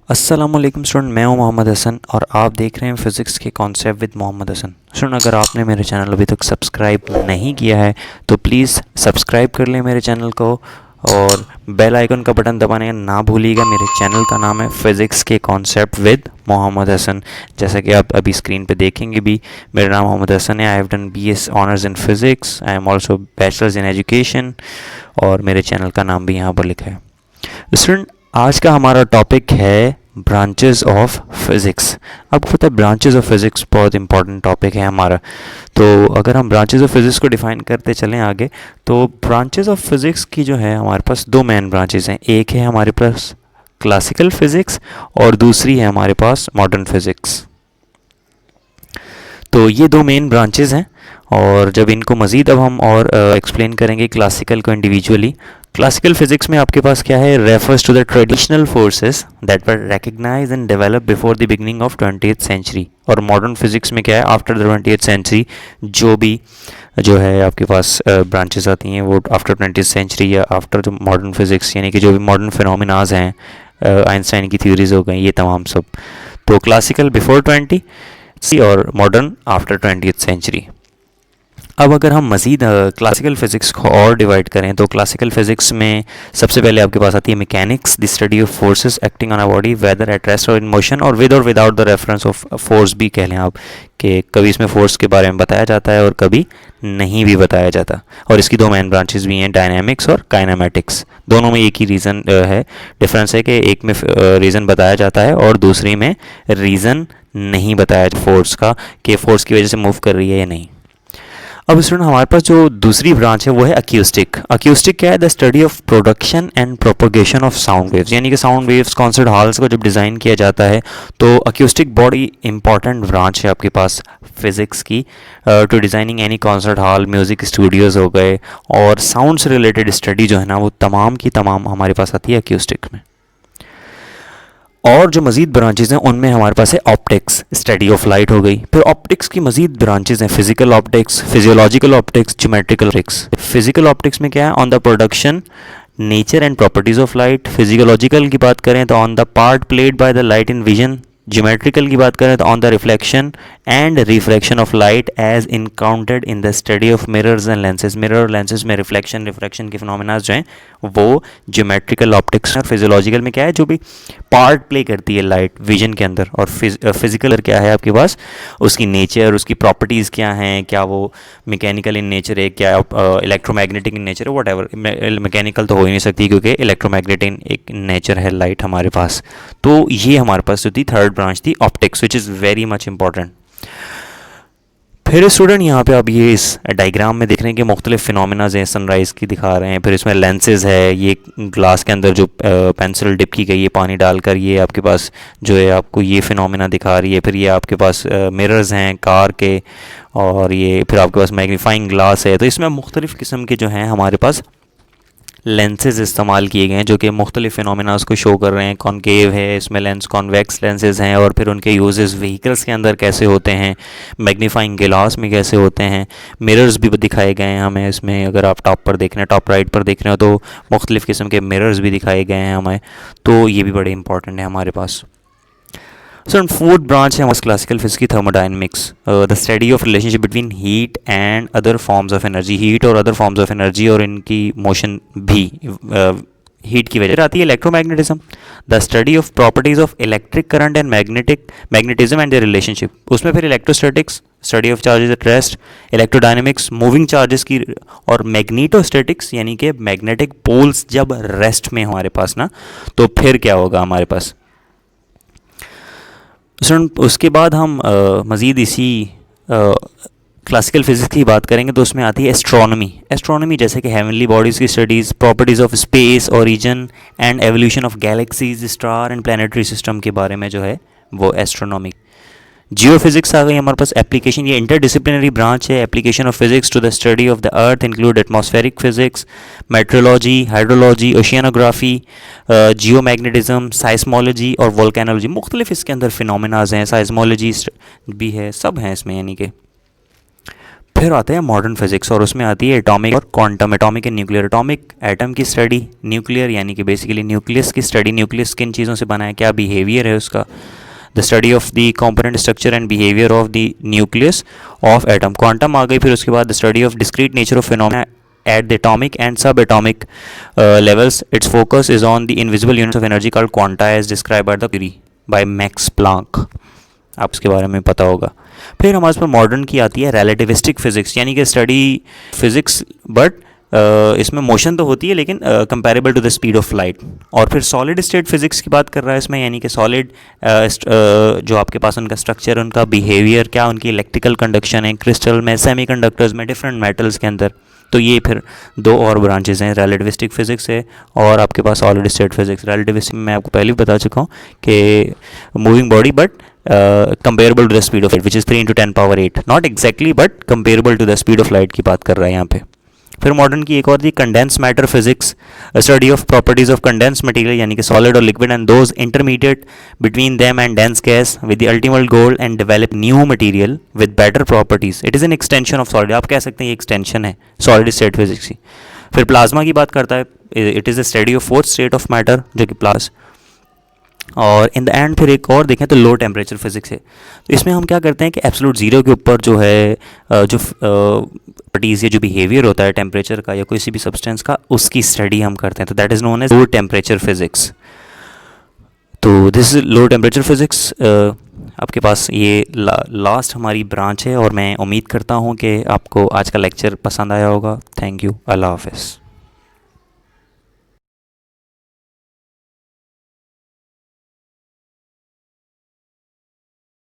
अस्सलामुअलैकुम स्टूडेंट, मैं हूं मोहम्मद हसन और आप देख रहे हैं फ़िज़िक्स के concept with Mohammad Hasan. Student, अगर आपने मेरे चैनल अभी तक सब्सक्राइब नहीं किया है तो प्लीज़ सब्सक्राइब कर लें मेरे चैनल को और बेल आइकन का बटन दबाने ना भूलिएगा। मेरे चैनल का नाम है फ़िज़िक्स के कॉन्सेप्ट विद मोहम्मद हसन। जैसा कि आप अभी स्क्रीन पे देखेंगे भी, मेरा नाम मोहम्मद हसन है। I have done BS honours in physics. I am also bachelors in education और मेरे चैनल का नाम भी यहाँ पर लिखा है। स्टूडेंट, आज का हमारा टॉपिक है ब्रांचेस ऑफ फिज़िक्स। आपको पता है ब्रांचेस ऑफ फिज़िक्स बहुत इंपॉर्टेंट टॉपिक है हमारा। तो अगर हम ब्रांचेस ऑफ फिज़िक्स को डिफ़ाइन करते चलें आगे, तो ब्रांचेस ऑफ फिज़िक्स की जो है हमारे पास दो मेन ब्रांचेस हैं। एक है हमारे पास क्लासिकल फिज़िक्स और दूसरी है हमारे पास मॉडर्न फिज़िक्स। तो ये दो मेन ब्रांचेस हैं और जब इनको मज़ीद अब हम और एक्सप्लेन करेंगे क्लासिकल को इंडिविजुअली। क्लासिकल फिजिक्स में आपके पास क्या है, refers to the traditional forces that were recognize and develop before the beginning of 20th century. और मॉडर्न फिजिक्स में क्या है, आफ्टर द 20th सेंचुरी जो है आपके पास ब्रांचेस आती हैं वो आफ्टर 20th सेंचुरी या आफ्टर द मॉडर्न फिजिक्स, यानी कि जो भी मॉडर्न फिनोमिनाज हैं, आइंस्टाइन की थ्योरीज हो गई, ये तमाम सब। तो क्लासिकल बिफोर 20 और मॉडर्न आफ्टर 20th सेंचुरी। अब अगर हम मज़ीद क्लासिकल फ़िज़िक्स को और डिवाइड करें तो क्लासिकल फ़िज़िक्स में सबसे पहले आपके पास आती है mechanics, the study of forces acting on a body whether at rest और इन मोशन, और विद और without the reference of force भी कह लें आप, कि कभी इसमें फोर्स के बारे में बताया जाता है और कभी नहीं भी बताया जाता। और इसकी दो मेन ब्रांचेस भी हैं, डायनामिक्स और काइनेमेटिक्स। दोनों में एक ही रीज़न है, डिफरेंस है कि एक में रीज़न बताया जाता है और दूसरी में रीज़न नहीं बताया फोर्स का, कि फोर्स की वजह से मूव कर रही है या नहीं। अब स्टूडेंट, हमारे पास जो दूसरी ब्रांच है वो है अक्यूस्टिक। अक्यूस्टिक क्या है, the study of production and propagation of sound waves, यानी कि साउंड वेव्स कॉन्सर्ट हॉल्स को जब डिज़ाइन किया जाता है तो अक्यूस्टिक बड़ी इंपॉर्टेंट ब्रांच है आपके पास फिज़िक्स की, to designing any concert hall, music studios हो गए, और साउंड से रिलेटेड स्टडी जो है ना वो तमाम की तमाम हमारे पास आती है अक्यूस्टिक में। और जो मज़ीद ब्रांचेज़ हैं उनमें हमारे पास है ऑप्टिक्स, स्टडी ऑफ लाइट हो गई। फिर ऑप्टिक्स की मज़ीद ब्रांचेज़ हैं, physical optics, physiological optics, geometrical optics. Physical optics में क्या है, on the production, nature and properties of light. Physiological की बात करें तो on the part played by the light in vision. Geometrical की बात करें तो on the reflection and refraction of light as encountered in the study of mirrors and lenses. Mirror और lenses में रिफ्रैक्शन के फिनोमेना जो हैं वो ज्योमेट्रिकल ऑप्टिक्स। और फिजियोलॉजिकल में क्या है, जो भी पार्ट प्ले करती है लाइट विजन के अंदर। और फिजिकल क्या है आपके पास, उसकी नेचर, उसकी प्रॉपर्टीज़ क्या हैं, क्या वो मैकेनिकल इन नेचर है, क्या इलेक्ट्रोमैग्नेटिक इन नेचर है, वट एवर। मैकेनिकल तो हो ही नहीं सकती क्योंकि इलेक्ट्रोमैग्नेटिक एक नेचर है लाइट हमारे पास। तो ये हमारे पास जो थी थर्ड ब्रांच थी optics, which is very much important. फिर स्टूडेंट यहाँ पे आप ये इस डायग्राम में देख रहे हैं कि मुख्तलिफ फिनोमिनाज हैं, सनराइज़ की दिखा रहे हैं। फिर इसमें लेंसेज है, ये ग्लास के अंदर जो पेंसिल डिप की गई है पानी डालकर, ये आपके पास जो है आपको ये फिनोमिना दिखा रही है। फिर ये आपके पास मिरर्स हैं कार के, और ये फिर आपके पास मैग्नीफाइंग ग्लास है। तो इसमें मुख्तलिफ़ किस्म के जो हैं हमारे पास लेंसेज इस्तेमाल किए गए हैं जो कि मुख्तलिफ फिनोमिनाज को शो कर रहे हैं। कॉनकेव है इसमें लेंस, कॉन्वेक्स लेंसेज हैं, और फिर उनके यूजेस व्हीकल्स के अंदर कैसे होते हैं, मैग्नीफाइंग गिलास में कैसे होते हैं। मिरर्स भी दिखाए गए हैं हमें इसमें, अगर आप टॉप पर देख रहे हैं, टॉप राइट पर देख रहे हो तो मुख्तलिफ़ किस्म के मिरर्स भी दिखाए गए हैं हमें। तो ये भी बड़े इंपॉर्टेंट है हमारे पास। सर फोर्थ ब्रांच है हमारे क्लासिकल फिजिक्स की, thermodynamics, the study of relationship between heat and other forms of energy. Heat और अदर फॉर्म्स ऑफ एनर्जी और इनकी मोशन भी हीट की वजह से आती है। Electromagnetism, the study of properties of electric current and magnetism and the relationship. उसमें फिर electrostatics, study of charges at rest, electrodynamics, moving charges की, और मैग्नेटोस्टैटिक्स यानी कि मैग्नेटिक पोल्स जब रेस्ट में हमारे पास ना, तो फिर क्या होगा हमारे पास। उसके बाद हम मज़ीद इसी क्लासिकल फिजिक्स की बात करेंगे तो उसमें आती है एस्ट्रोनॉमी। एस्ट्रोनॉमी जैसे कि हेवनली बॉडीज़ की studies, properties of space, origin and evolution of galaxies, star and planetary system के बारे में जो है वो एस्ट्रोनॉमी। जियोफिजिक्स आ गई हमारे पास, एप्लीकेशन, ये इंटरडिसिप्लिनरी ब्रांच है। Application of physics to the study of the earth include atmospheric physics, meteorology, hydrology, oceanography, geomagnetism, seismology और वोल्केनोलॉजी। मुख्तलिफ इसके अंदर फिनोमिनाज हैं, साइस्मोलॉजी भी है, सब हैं इसमें, यानी कि फिर आते हैं मॉडर्न फिजिक्स और उसमें आती है एटॉमिक और quantum, atomic and nuclear. Atomic atom की स्टडी, न्यूक्लियर यानी कि बेसिकली न्यूक्लियस की स्टडी, न्यूक्लियस किन चीज़ों से बना है, क्या बिहेवियर है उसका, the study of the component structure and behaviour of the nucleus of atom. Quantum आ गई, फिर उसके बाद the study of discrete nature of phenomena at the atomic and subatomic levels. Its focus is on the invisible units of energy called quanta as described by the theory by Max Planck. आप इसके बारे में पता होगा। फिर हमारे पास modern की आती है रिलेटिविस्टिक फिजिक्स, यानी कि स्टडी फिजिक्स बट इसमें मोशन तो होती है लेकिन comparable to the speed of light. और फिर सॉलिड स्टेट फिजिक्स की बात कर रहा है इसमें, यानी कि सॉलिड जो आपके पास उनका स्ट्रक्चर, उनका बिहेवियर, क्या उनकी इलेक्ट्रिकल कंडक्शन है क्रिस्टल में, सेमीकंडक्टर्स में, डिफरेंट मेटल्स के अंदर। तो ये फिर दो और ब्रांचेज हैं, रिलेटिविस्टिक फिजिक्स है और आपके पास सॉलिड स्टेट फिजिक्स। रिलेटिविस्टिक में मैं आपको पहले भी बता चुका हूँ कि moving body but comparable to the speed of light which is 3 × 10⁸, not exactly but comparable to the speed of light की बात कर रहा है यहाँ पे। फिर मॉडर्न की एक और थी condense matter physics, study of properties of condense material, यानी कि सॉलिड और liquid and those intermediate between them and dense gas with the ultimate goal and develop new material with better properties. It is an extension of solid, आप कह सकते हैं ये extension है solid state physics की। फिर plasma की बात करता है, it is the study of fourth state of matter जो कि प्लास। और इन द एंड फिर एक और देखें तो लो टेम्परेचर फिजिक्स है। तो इसमें हम क्या करते हैं कि एब्सोल्यूट ज़ीरो के ऊपर जो है जो प्रॉपर्टीज़ या जो बिहेवियर होता है टेम्परेचर का या किसी भी सब्सटेंस का, उसकी स्टडी हम करते हैं। तो that is known as low temperature physics. तो this is low temperature physics. आपके पास ये लास्ट हमारी ब्रांच है और मैं उम्मीद करता हूँ कि आपको आज का लेक्चर पसंद आया होगा। थैंक यू, अल्लाह हाफ़िज़।